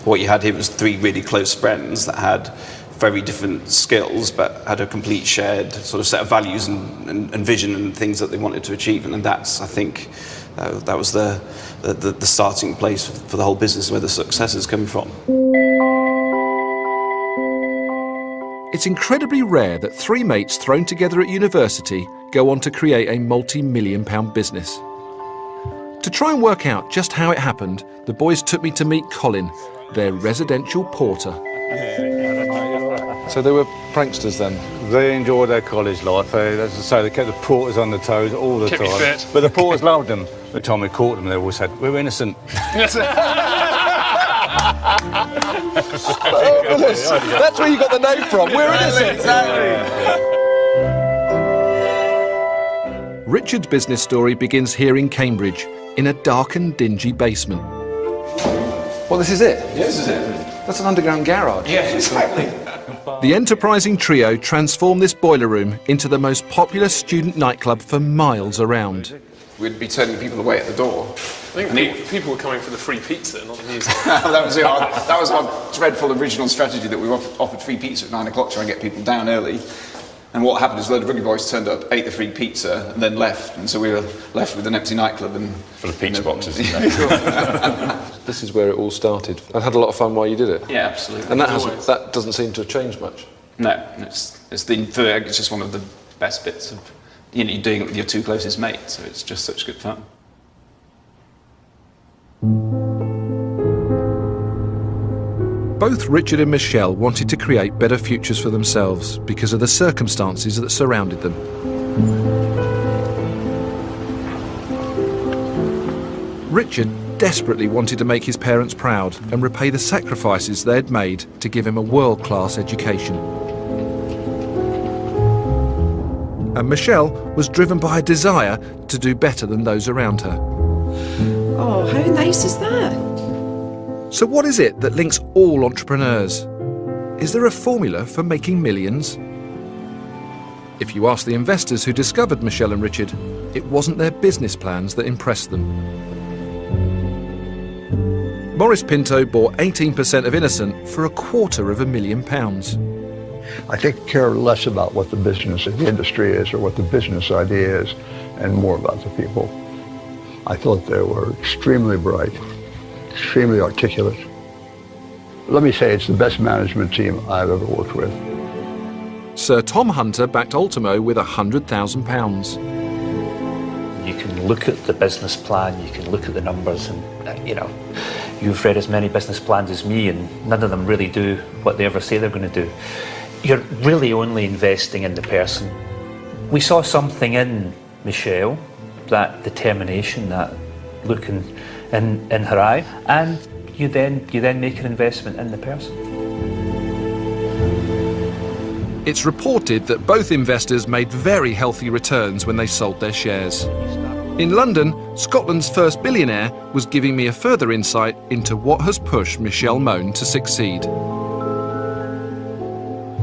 What you had here was three really close friends that had very different skills, but had a complete shared sort of set of values and vision and things that they wanted to achieve. And that's, I think, that was the starting place for the whole business, where the success has come from. It's incredibly rare that three mates thrown together at university go on to create a multi-million-pound business. To try and work out just how it happened, the boys took me to meet Colin, their residential porter. So they were pranksters then? They enjoyed their college life. As I say, they kept the porters on the toes all the time. Fit. But the porters loved them. The time we caught them, they always said, "We're innocent." That's where you got the name from. We're innocent. Exactly. Richard's business story begins here in Cambridge, in a dark and dingy basement. Well, this is it? Yes, this is it. That's an underground garage. Yeah, exactly. The enterprising trio transformed this boiler room into the most popular student nightclub for miles around. we'd be turning people away at the door. I think people were coming for the free pizza, not the music. that was our dreadful original strategy, that we offered free pizza at 9 o'clock to try and get people down early. And what happened is a load of rugby boys turned up, ate the free pizza, and then left. And so we were left with an empty nightclub and full of pizza boxes. This is where it all started. I had a lot of fun while you did it. Yeah, absolutely. And that doesn't seem to have changed much. No, it's just one of the best bits of, you're doing it with your two closest mates, so it's just such good fun. Both Richard and Michelle wanted to create better futures for themselves because of the circumstances that surrounded them. Richard desperately wanted to make his parents proud and repay the sacrifices they had made to give him a world-class education. And Michelle was driven by a desire to do better than those around her. Oh, how nice is that? So what is it that links all entrepreneurs? Is there a formula for making millions? If you ask the investors who discovered Michelle and Richard, it wasn't their business plans that impressed them. Maurice Pinto bought 18% of Innocent for £250,000. I think I care less about what the business of the industry is or what the business idea is, and more about the people. I thought they were extremely bright, extremely articulate. Let me say it's the best management team I've ever worked with. Sir Tom Hunter backed Ultimo with £100,000. You can look at the business plan, you can look at the numbers, and you've read as many business plans as me, and none of them really do what they ever say they're going to do. You're really only investing in the person. We saw something in Michelle, that determination, that look in her eye, and you then make an investment in the person. It's reported that both investors made very healthy returns when they sold their shares. In London, Scotland's first billionaire was giving me a further insight into what has pushed Michelle Mone to succeed.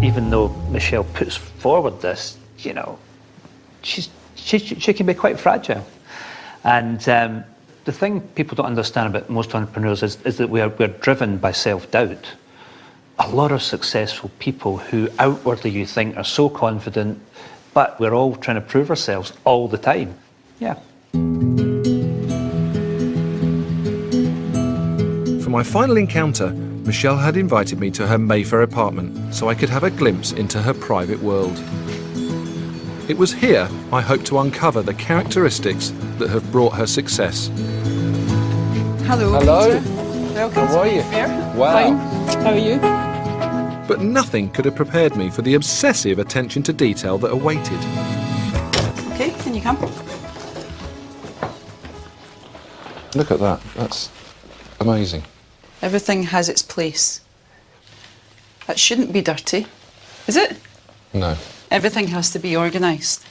Even though Michelle puts forward this, she can be quite fragile. And the thing people don't understand about most entrepreneurs is that we're driven by self-doubt. A lot of successful people who outwardly you think are so confident, but we're all trying to prove ourselves all the time. Yeah. For my final encounter, Michelle had invited me to her Mayfair apartment so I could have a glimpse into her private world. It was here I hoped to uncover the characteristics that have brought her success. Hello. Hello. Peter. Welcome. How are you? Wow. Fine. How are you? But nothing could have prepared me for the obsessive attention to detail that awaited. Okay, can you come? Look at that. That's amazing. Everything has its place. That shouldn't be dirty, is it? No. Everything has to be organised.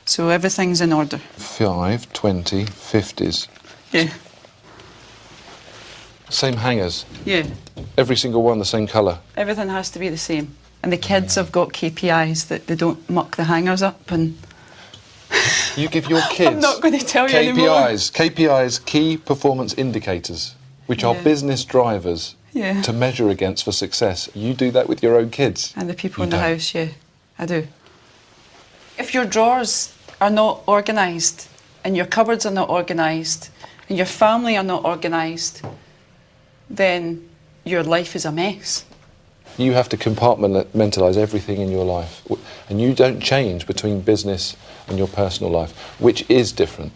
So everything's in order. 5, 20, 50s. Yeah. Same hangers. Yeah. Every single one the same colour. Everything has to be the same. And the kids have got KPIs that they don't muck the hangers up and... You give your kids I'm not going to tell you anymore. KPIs, key performance indicators, which are business drivers to measure against for success. You do that with your own kids. And the people in the house, yeah, I do. If your drawers are not organised, and your cupboards are not organised, and your family are not organised, then your life is a mess. You have to compartmentalise everything in your life. And you don't change between business and your personal life, which is different.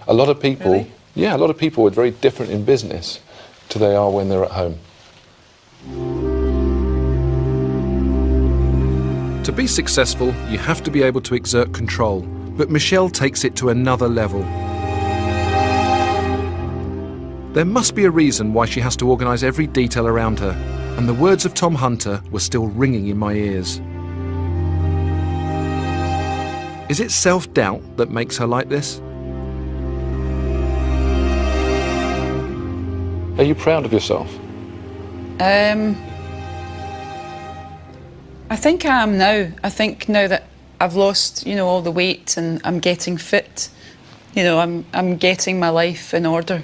A lot of people... Really? Yeah, a lot of people are very different in business to they are when they're at home. To be successful, you have to be able to exert control, but Michelle takes it to another level. There must be a reason why she has to organise every detail around her, and the words of Tom Hunter were still ringing in my ears. Is it self-doubt that makes her like this? Are you proud of yourself? I think I am now. I think now that I've lost, all the weight and I'm getting fit, You know, I'm getting my life in order.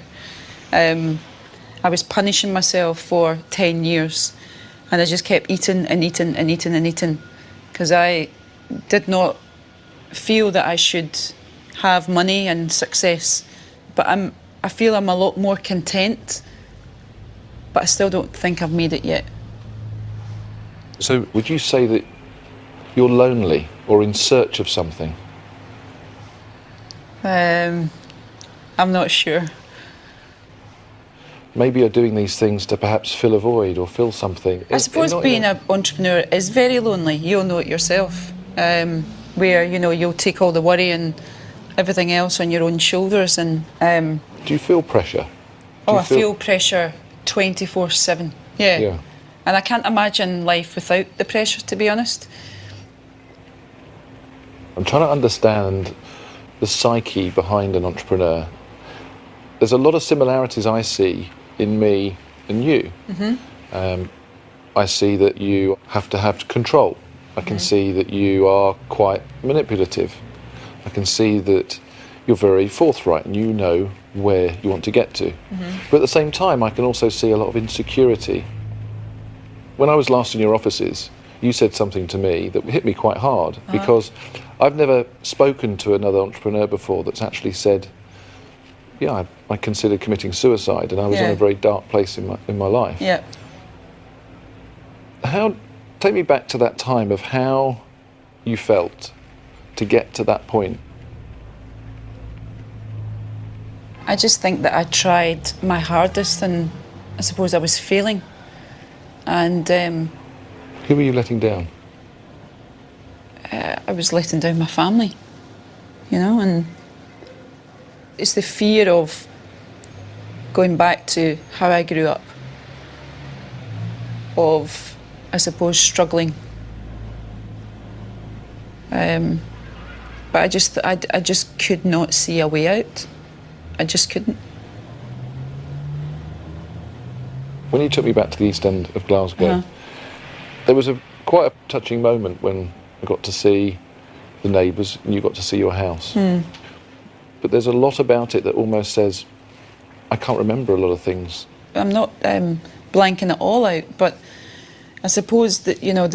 I was punishing myself for 10 years, and I just kept eating and eating and eating and eating, because I did not feel that I should have money and success. But I feel I'm a lot more content, but I still don't think I've made it yet. So would you say that you're lonely or in search of something? I'm not sure. Maybe you're doing these things to perhaps fill a void or fill something. I suppose being an entrepreneur is very lonely. You'll know it yourself. Where, you know, you'll take all the worry and everything else on your own shoulders. And do you feel pressure? I feel pressure 24/7. Yeah. And I can't imagine life without the pressure, to be honest. I'm trying to understand the psyche behind an entrepreneur. There's a lot of similarities I see in me and you. I see that you have to have control. I can see that you are quite manipulative. I can see that you're very forthright and you know where you want to get to. But at the same time, I can also see a lot of insecurity. When I was last in your offices, you said something to me that hit me quite hard, because I've never spoken to another entrepreneur before that's actually said, yeah, I considered committing suicide and I was in a very dark place in my life. Yeah. Take me back to that time of how you felt to get to that point. I just think that I tried my hardest and I suppose I was failing. And who were you letting down? I was letting down my family, you know, and it's the fear of going back to how I grew up, of, I suppose, struggling. But I just could not see a way out. I just couldn't. When you took me back to the East End of Glasgow, there was quite a touching moment when I got to see the neighbours and you got to see your house. But there's a lot about it that almost says, I can't remember a lot of things. I'm not blanking it all out, but I suppose that, you know,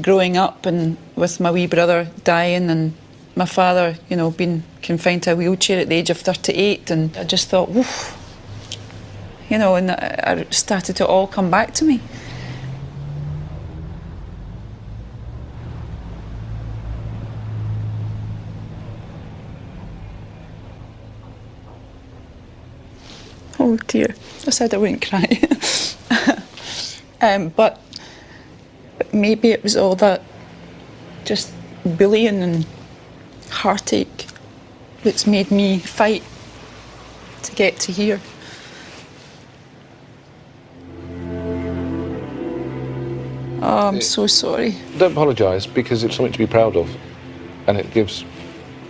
growing up and with my wee brother dying and my father, you know, being confined to a wheelchair at the age of 38, and I just thought, woof, you know, and I started to all come back to me. Oh dear, I said I wouldn't cry. But maybe it was all that just bullying and heartache that's made me fight to get to here. Oh, I'm so sorry. Don't apologise, because it's something to be proud of and it gives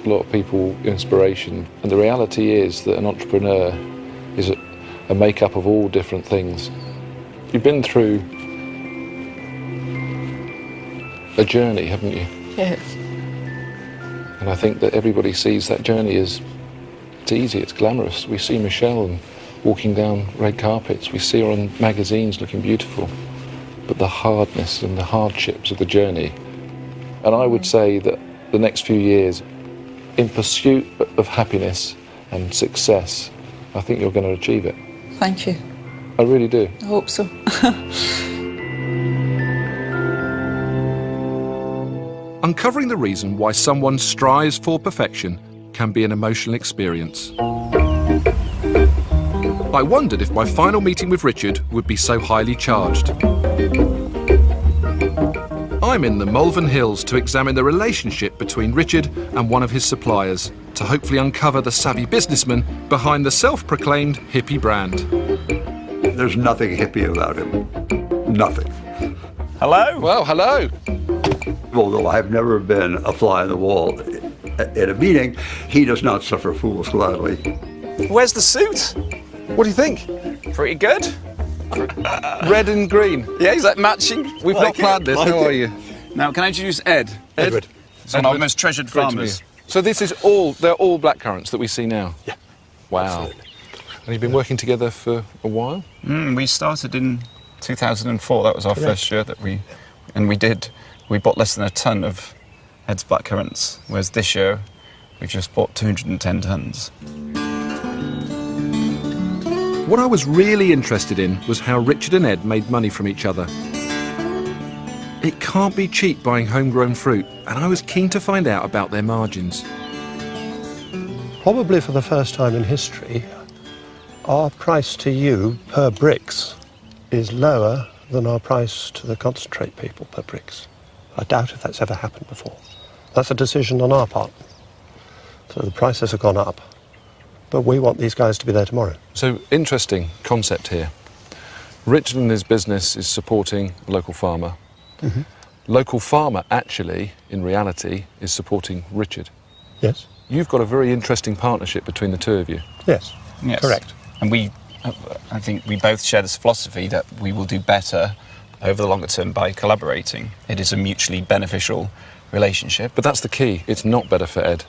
a lot of people inspiration. And the reality is that an entrepreneur is a make-up of all different things. You've been through a journey, haven't you? Yeah. And I think that everybody sees that journey as it's easy, it's glamorous. We see Michelle and walking down red carpets, we see her on magazines looking beautiful. But the hardness and the hardships of the journey. And I would say that the next few years, in pursuit of happiness and success, I think you're going to achieve it. Thank you. I really do. I hope so. Uncovering the reason why someone strives for perfection can be an emotional experience. I wondered if my final meeting with Richard would be so highly charged. I'm in the Malvern Hills to examine the relationship between Richard and one of his suppliers, to hopefully uncover the savvy businessman behind the self-proclaimed hippie brand. There's nothing hippie about him. Nothing. Hello? Well, hello. Although I've never been a fly on the wall at a meeting, he does not suffer fools gladly. Where's the suit? What do you think? Pretty good. Red and green. Yeah, is that matching? We've not planned this. How are you? Now, can I introduce Ed? Edward. He's one of our most treasured farmers. So they're all blackcurrants that we see now? Yeah. Wow. Absolutely. And you've been working together for a while? We started in 2004. That was our first year that we bought less than a tonne of Ed's blackcurrants, whereas this year we've just bought 210 tonnes. What I was really interested in was how Richard and Ed made money from each other. It can't be cheap buying homegrown fruit, and I was keen to find out about their margins. Probably for the first time in history, our price to you per bricks is lower than our price to the concentrate people per bricks. I doubt if that's ever happened before. That's a decision on our part. So the prices have gone up, but we want these guys to be there tomorrow. So, interesting concept here. Richard and his business is supporting a local farmer. Mm-hmm. Local farmer, actually, in reality, is supporting Richard. Yes. You've got a very interesting partnership between the two of you. Yes, Yes. correct. And I think we both share this philosophy that we will do better over the longer term by collaborating. It is a mutually beneficial relationship. But that's the key. It's not better for Ed.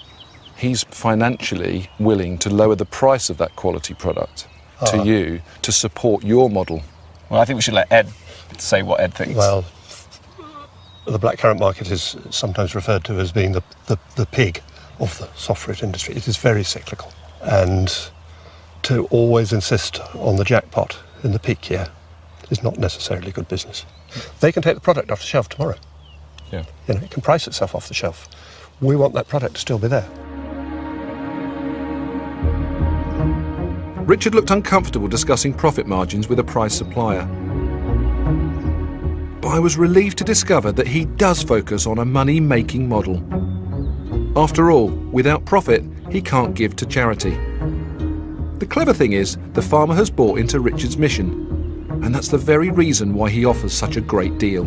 He's financially willing to lower the price of that quality product to you to support your model. Well, I think we should let Ed say what Ed thinks. Well, the blackcurrant market is sometimes referred to as being the pig of the soft fruit industry. It is very cyclical. And to always insist on the jackpot in the peak year is not necessarily good business. They can take the product off the shelf tomorrow. Yeah. You know, it can price itself off the shelf. We want that product to still be there. Richard looked uncomfortable discussing profit margins with a prize supplier. But I was relieved to discover that he does focus on a money-making model. After all, without profit, he can't give to charity. The clever thing is, the farmer has bought into Richard's mission, and that's the very reason why he offers such a great deal.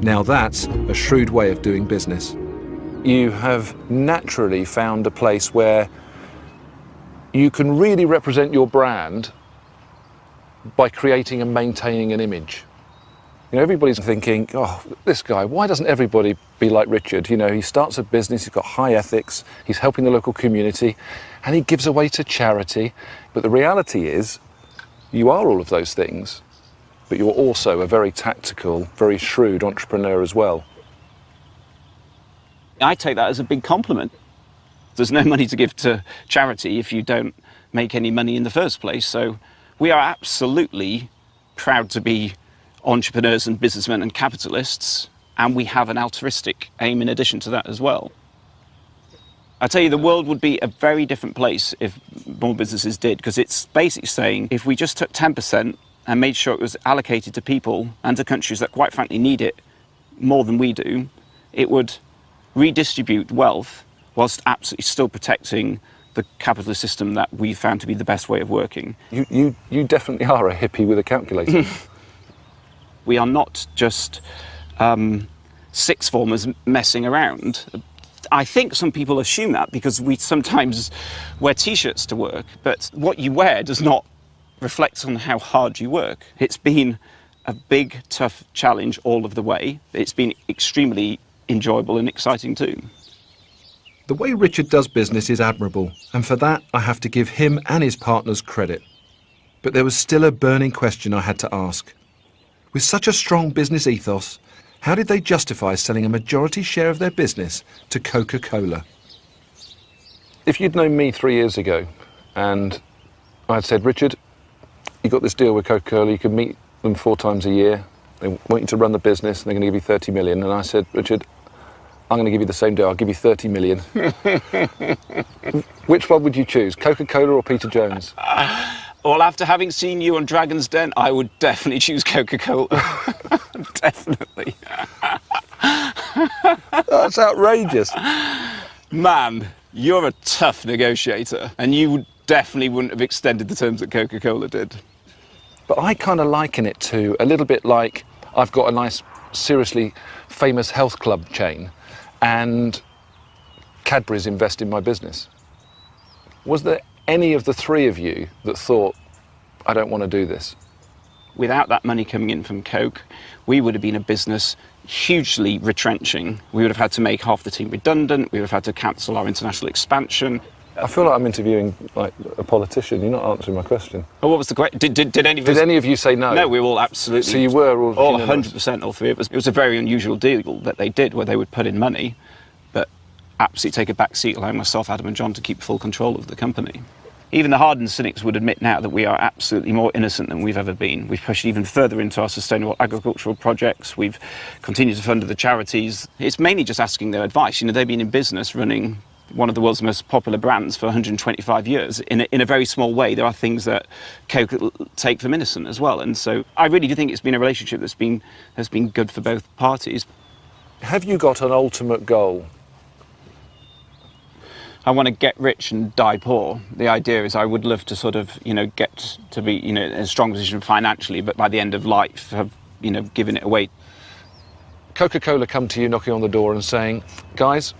Now that's a shrewd way of doing business. You have naturally found a place where you can really represent your brand by creating and maintaining an image. You know, everybody's thinking, oh, this guy, why doesn't everybody be like Richard? You know, he starts a business, he's got high ethics, he's helping the local community, and he gives away to charity. But the reality is, you are all of those things, but you're also a very tactical, very shrewd entrepreneur as well. I take that as a big compliment. There's no money to give to charity if you don't make any money in the first place. So we are absolutely proud to be entrepreneurs and businessmen and capitalists, and we have an altruistic aim in addition to that as well. I tell you, the world would be a very different place if more businesses did, because it's basically saying if we just took 10% and made sure it was allocated to people and to countries that quite frankly need it more than we do, it would redistribute wealth whilst absolutely still protecting the capitalist system that we found to be the best way of working. You definitely are a hippie with a calculator. We are not just sixth formers messing around. I think some people assume that because we sometimes wear T-shirts to work, but what you wear does not reflect on how hard you work. It's been a big, tough challenge all of the way. It's been extremely enjoyable and exciting too. The way Richard does business is admirable, and for that I have to give him and his partners credit. But there was still a burning question I had to ask. With such a strong business ethos, how did they justify selling a majority share of their business to Coca-Cola? If you'd known me 3 years ago and I'd said, Richard, you got this deal with Coca-Cola, you can meet them 4 times a year, they want you to run the business and they're going to give you 30 million. And I said, Richard, I'm going to give you the same deal, I'll give you 30 million. Which one would you choose, Coca-Cola or Peter Jones? Well, after having seen you on Dragon's Den, I would definitely choose Coca-Cola. Definitely. That's outrageous. Man, you're a tough negotiator, and you definitely wouldn't have extended the terms that Coca-Cola did. But I kind of liken it to a little bit like I've got a nice, seriously famous health club chain, and Cadbury's invest in my business. Was there any of the 3 of you that thought, I don't want to do this? Without that money coming in from Coke, we would have been a business hugely retrenching. We would have had to make half the team redundant. We would have had to cancel our international expansion. I feel like I'm interviewing like a politician. You're not answering my question. Oh, what was the question? Did any of you say no? No, we were all absolutely. So you were all 100%, all three of us. It was a very unusual deal that they did, where they would put in money, but absolutely take a back seat, allowing myself, Adam, and John to keep full control of the company. Even the hardened cynics would admit now that we are absolutely more innocent than we've ever been. We've pushed even further into our sustainable agricultural projects. We've continued to fund the charities. It's mainly just asking their advice. You know, they've been in business running one of the world's most popular brands for 125 years. In a very small way, there are things that Coke take from innocent as well. And so I really do think it's been a relationship that's been good for both parties. Have you got an ultimate goal? I want to get rich and die poor. The idea is I would love to sort of, you know, get to be, you know, in a strong position financially, but by the end of life have, you know, given it away. Coca-Cola come to you knocking on the door and saying, guys,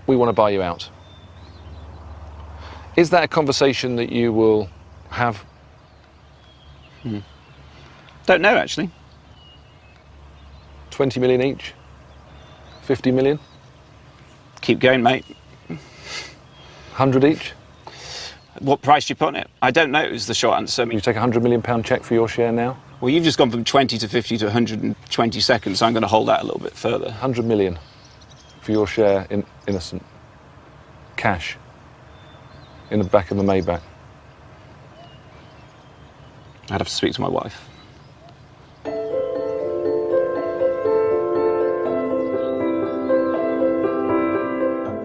we want to buy you out. Is that a conversation that you will have? Don't know, actually. 20 million each? 50 million? Keep going, mate. 100 each? What price do you put on it? I don't know is the short answer. You take a £100 million cheque for your share now? Well, you've just gone from 20 to 50 to 120 seconds, so I'm going to hold out a little bit further. 100 million for your share in Innocent. Cash. In the back of the Maybach. I'd have to speak to my wife.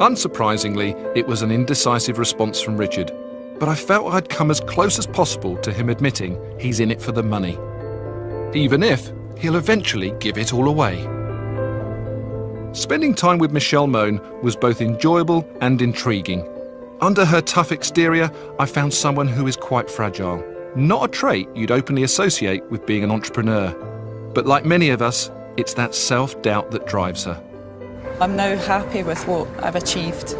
Unsurprisingly, it was an indecisive response from Richard, but I felt I'd come as close as possible to him admitting he's in it for the money, even if he'll eventually give it all away. Spending time with Michelle Mone was both enjoyable and intriguing. Under her tough exterior, I found someone who is quite fragile. Not a trait you'd openly associate with being an entrepreneur. But like many of us, it's that self-doubt that drives her. I'm now happy with what I've achieved.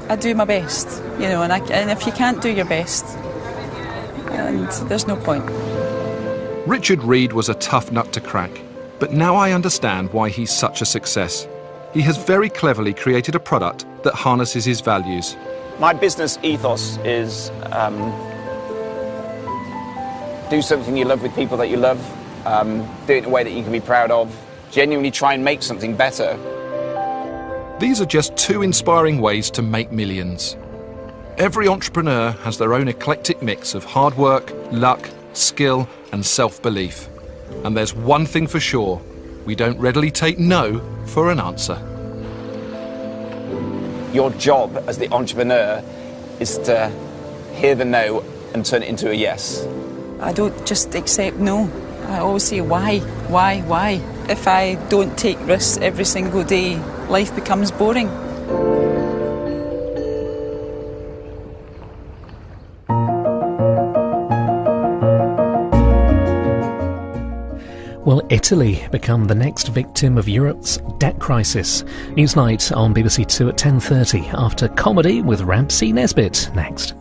I do my best, you know, and if you can't do your best, and there's no point. Richard Reid was a tough nut to crack, but now I understand why he's such a success. He has very cleverly created a product that harnesses his values. My business ethos is do something you love with people that you love, do it in a way that you can be proud of, genuinely try and make something better. These are just two inspiring ways to make millions. Every entrepreneur has their own eclectic mix of hard work, luck, skill, and self-belief. And there's one thing for sure, we don't readily take no for an answer. Your job as the entrepreneur is to hear the no and turn it into a yes. I don't just accept no. I always say why. If I don't take risks every single day, life becomes boring. Will Italy become the next victim of Europe's debt crisis? Newsnight on BBC Two at 10:30 after Comedy with Ramsey Nesbitt next.